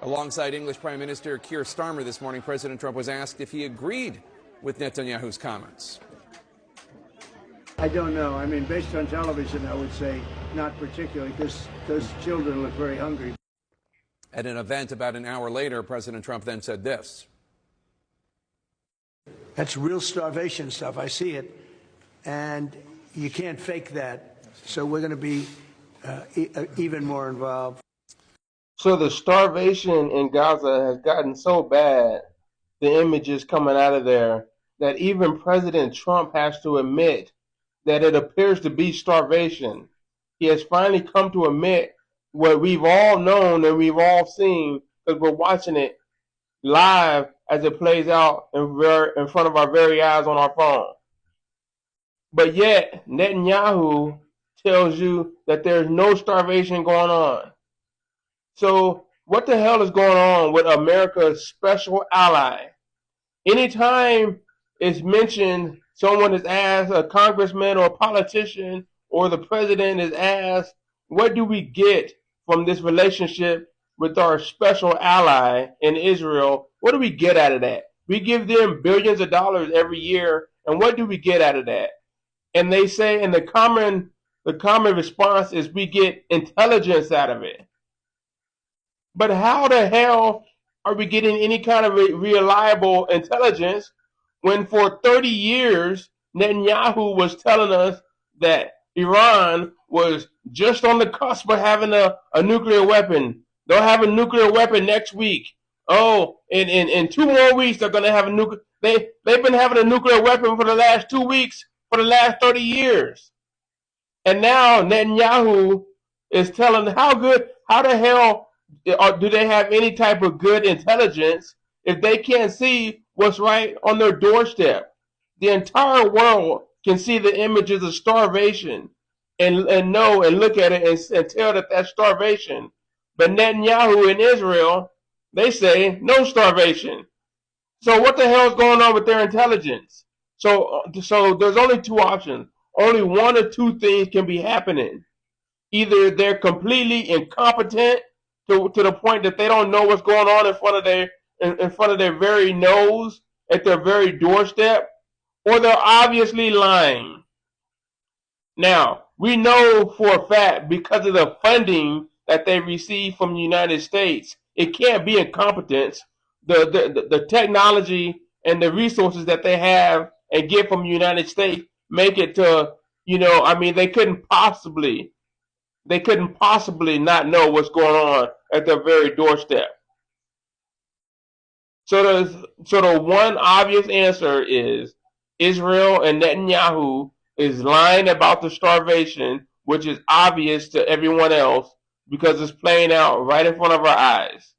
Alongside English Prime Minister Keir Starmer this morning, President Trump was asked if he agreed with Netanyahu's comments. I don't know. I mean, based on television, I would say not particularly, because those children look very hungry. At an event about an hour later, President Trump then said this. That's real starvation stuff. I see it. And you can't fake that. So we're going to be even more involved. So the starvation in Gaza has gotten so bad, the images coming out of there, that even President Trump has to admit that it appears to be starvation. He has finally come to admit what we've all known and we've all seen, because we're watching it live as it plays out in front of our very eyes on our phone. But yet, Netanyahu tells you that there's no starvation going on. So what the hell is going on with America's special ally? Anytime it's mentioned, someone is asked, a congressman or a politician or the president is asked, what do we get from this relationship with our special ally in Israel? What do we get out of that? We give them billions of dollars every year, and what do we get out of that? And they say, and the common response is, we get intelligence out of it. But how the hell are we getting any kind of reliable intelligence when for 30 years Netanyahu was telling us that Iran was just on the cusp of having a nuclear weapon? They'll have a nuclear weapon next week. Oh, in 2 more weeks they're going to have a nuclear. They've been having a nuclear weapon for the last 2 weeks for the last 30 years. And now Netanyahu is telling how the hell do they have any type of good intelligence if they can't see what's right on their doorstep? The entire world can see the images of starvation and know and look at it and tell that that's starvation. But Netanyahu in Israel, they say no starvation. So what the hell is going on with their intelligence? So there's only 2 options. Only 1 or 2 things can be happening. Either they're completely incompetent to the point that they don't know what's going on in front of their very nose, at their very doorstep, or they're obviously lying. Now, we know for a fact, because of the funding that they receive from the United States, it can't be incompetence. The technology and the resources that they have and get from the United States make it to, they couldn't possibly not know what's going on at their very doorstep. So the one obvious answer is Israel and Netanyahu is lying about the starvation, which is obvious to everyone else because it's playing out right in front of our eyes.